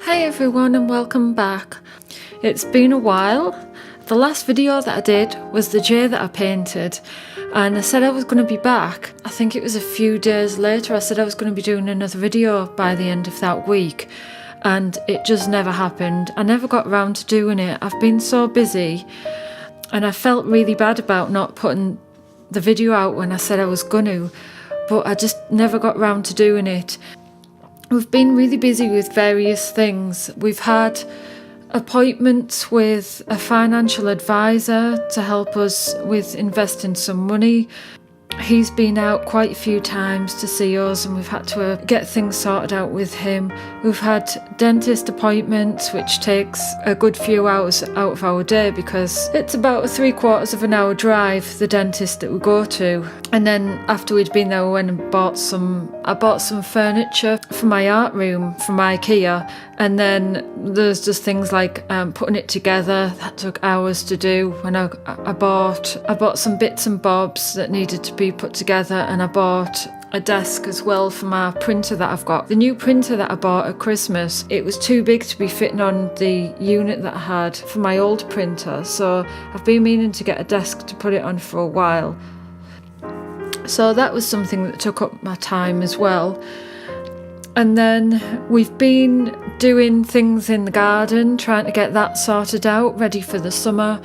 Hey everyone and welcome back. It's been a while. The last video that I did was the J that I painted, and I said I was going to be back. I think it was a few days later I said I was going to be doing another video by the end of that week, and it just never happened. I never got around to doing it. I've been so busy and I felt really bad about not putting the video out when I said I was going to, but I just never got around to doing it. We've been really busy with various things. We've had appointments with a financial advisor to help us with investing some money. He's been out quite a few times to see us and we've had to get things sorted out with him. We've had dentist appointments, which takes a good few hours out of our day because it's about a 3/4 of an hour drive, the dentist that we go to. And then after we'd been there, we went and I bought some furniture for my art room from IKEA. And then there's just things like putting it together. That took hours to do. When I bought some bits and bobs that needed to be put together, and I bought a desk as well for my printer that I've got. The new printer that I bought at Christmas, it was too big to be fitting on the unit that I had for my old printer. So I've been meaning to get a desk to put it on for a while. So that was something that took up my time as well. And then we've been doing things in the garden, trying to get that sorted out, ready for the summer.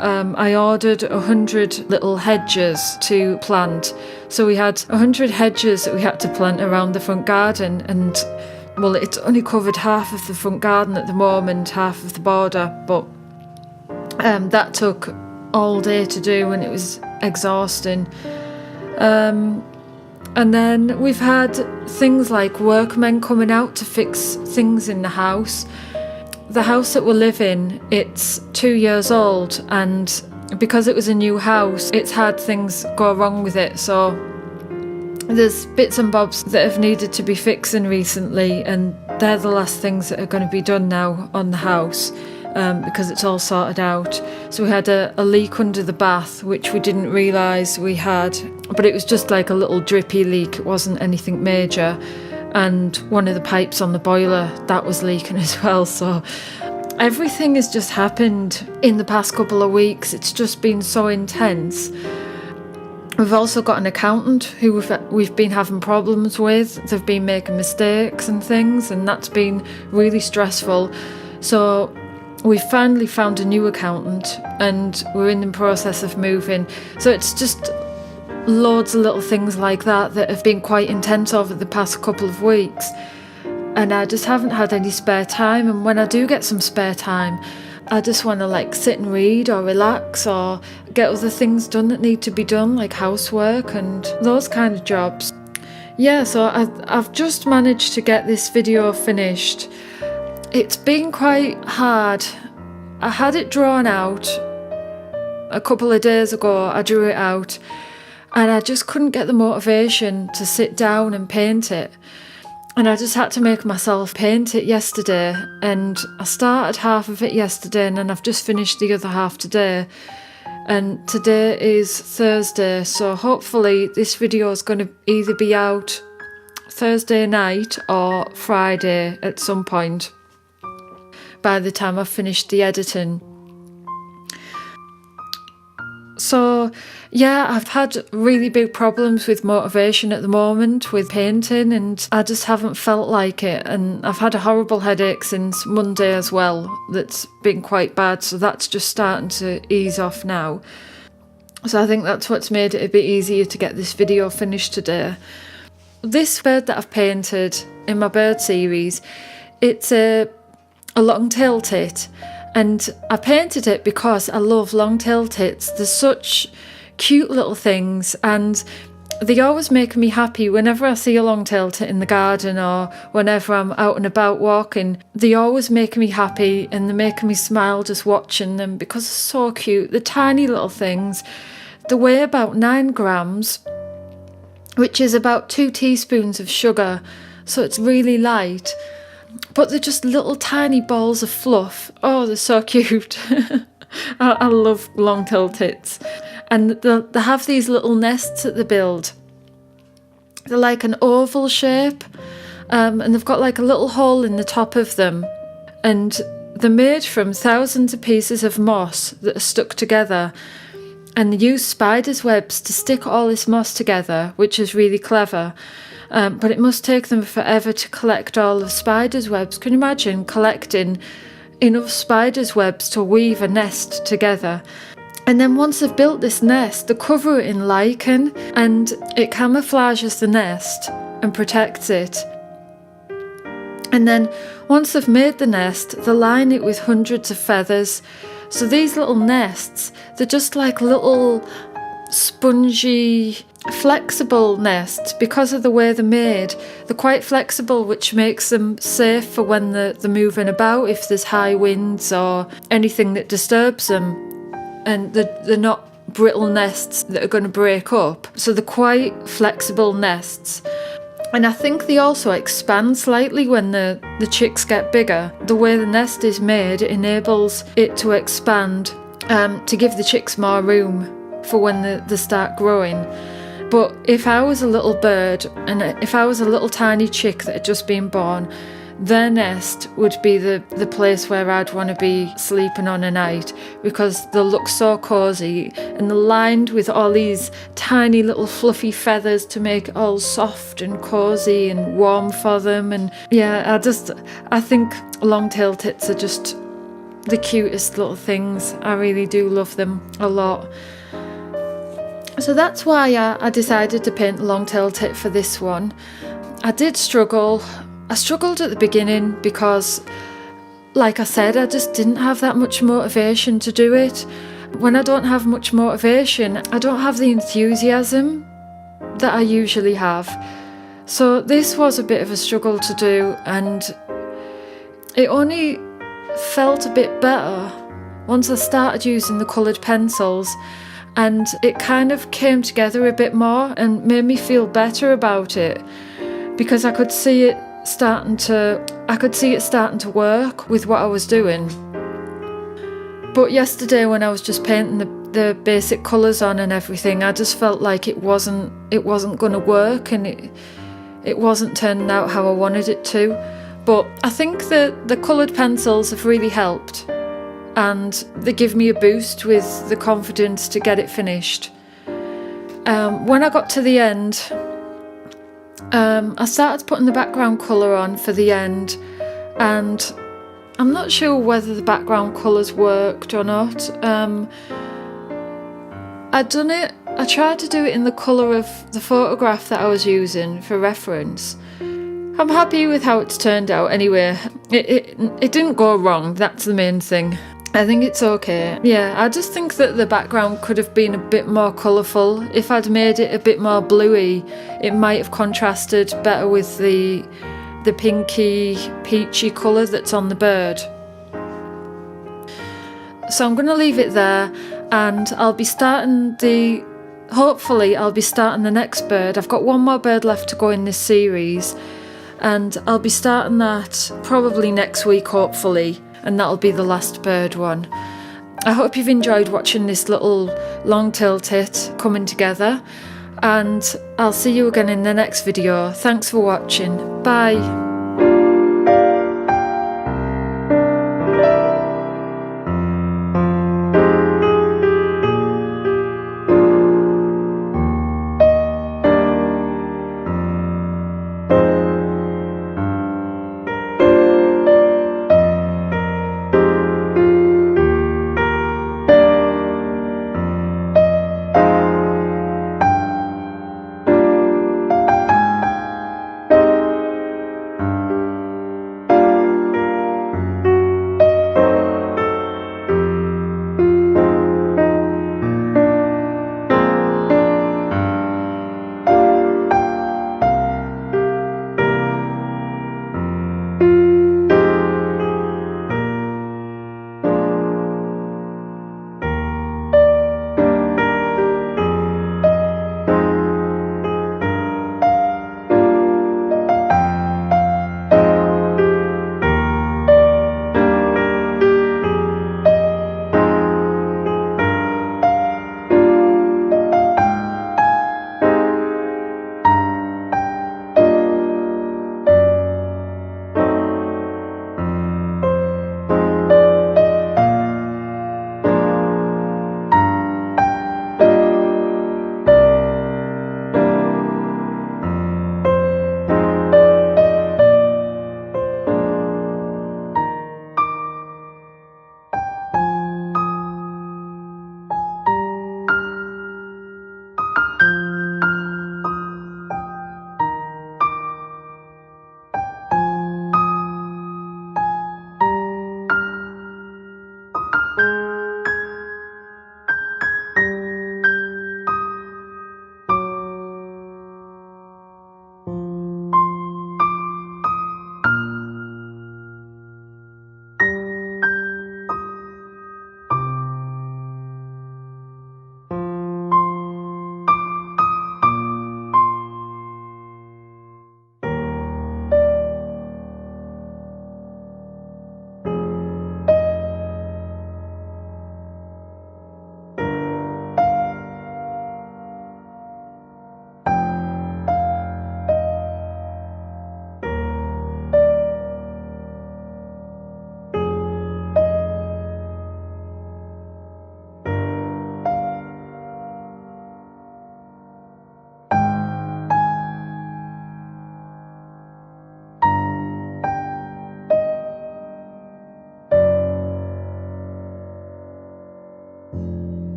I ordered 100 little hedges to plant. So we had 100 hedges that we had to plant around the front garden, and well, it's only covered half of the front garden at the moment, half of the border, but that took all day to do and it was exhausting. And then we've had things like workmen coming out to fix things in the house. The house that we live in, it's 2 years old, and because it was a new house, it's had things go wrong with it. So there's bits and bobs that have needed to be fixing recently, and they're the last things that are going to be done now on the house. Because it's all sorted out. So we had a leak under the bath, which we didn't realise we had, but it was just like a little drippy leak. It wasn't anything major. And one of the pipes on the boiler, that was leaking as well. So everything has just happened in the past couple of weeks. It's just been so intense. We've also got an accountant who we've been having problems with. They've been making mistakes and things, and that's been really stressful. So we finally found a new accountant and we're in the process of moving. So it's just loads of little things like that have been quite intense over the past couple of weeks. And I just haven't had any spare time. And when I do get some spare time, I just want to sit and read or relax or get other things done that need to be done, like housework and those kind of jobs. Yeah, so I've just managed to get this video finished. It's been quite hard. I had it drawn out a couple of days ago. I drew it out and I just couldn't get the motivation to sit down and paint it. And I just had to make myself paint it yesterday, and I started half of it yesterday and then I've just finished the other half today. And today is Thursday, so hopefully this video is going to either be out Thursday night or Friday at some point, by the time I've finished the editing. So yeah, I've had really big problems with motivation at the moment with painting, and I just haven't felt like it. And I've had a horrible headache since Monday as well. That's been quite bad, so that's just starting to ease off now. So I think that's what's made it a bit easier to get this video finished today. This bird that I've painted in my bird series, it's a long-tailed tit, and I painted it because I love long-tailed tits. They're such cute little things and they always make me happy. Whenever I see a long-tailed tit in the garden or whenever I'm out and about walking, they always make me happy and they're making me smile just watching them because they're so cute. They're tiny little things. They weigh about 9 grams, which is about 2 teaspoons of sugar, so it's really light. But they're just little tiny balls of fluff. Oh, they're so cute. I love long-tailed tits. And they have these little nests that they build. They're like an oval shape. and they've got like a little hole in the top of them, and they're made from thousands of pieces of moss that are stuck together, and they use spiders' webs to stick all this moss together, which is really clever. But it must take them forever to collect all of spiders' webs. Can you imagine collecting enough spiders' webs to weave a nest together? And then once they've built this nest, they cover it in lichen, and it camouflages the nest and protects it. And then once they've made the nest, they line it with hundreds of feathers. So these little nests, they're just like little spongy, flexible nests. Because of the way they're made, they're quite flexible, which makes them safe for when they're moving about, if there's high winds or anything that disturbs them. And they're not brittle nests that are going to break up. So they're quite flexible nests. And I think they also expand slightly when the chicks get bigger. The way the nest is made enables it to expand to give the chicks more room for when they start growing. But if I was a little bird, and if I was a little tiny chick that had just been born, their nest would be the place where I'd want to be sleeping on a night, because they look so cosy and they're lined with all these tiny little fluffy feathers to make it all soft and cosy and warm for them. And yeah, I think long-tail tits are just the cutest little things. I really do love them a lot. So that's why I decided to paint the long-tail tit for this one. I did struggle. I struggled at the beginning because, like I said, I just didn't have that much motivation to do it. When I don't have much motivation, I don't have the enthusiasm that I usually have. So this was a bit of a struggle to do, and it only felt a bit better once I started using the coloured pencils, and it kind of came together a bit more and made me feel better about it, because I could see it starting to work with what I was doing. But yesterday, when I was just painting the basic colours on and everything, I just felt like it wasn't going to work, and it wasn't turning out how I wanted it to. But I think that the coloured pencils have really helped, and they give me a boost with the confidence to get it finished. When I got to the end, I started putting the background colour on for the end, and I'm not sure whether the background colours worked or not. I tried to do it in the colour of the photograph that I was using for reference. I'm happy with how it's turned out anyway. It didn't go wrong, that's the main thing. I think it's okay. Yeah, I just think that the background could have been a bit more colourful. If I'd made it a bit more bluey, it might have contrasted better with the pinky, peachy colour that's on the bird. So I'm going to leave it there, and hopefully I'll be starting the next bird. I've got one more bird left to go in this series, and I'll be starting that probably next week, hopefully. And that'll be the last bird one. I hope you've enjoyed watching this little long-tailed tit coming together, and I'll see you again in the next video. Thanks for watching. Bye.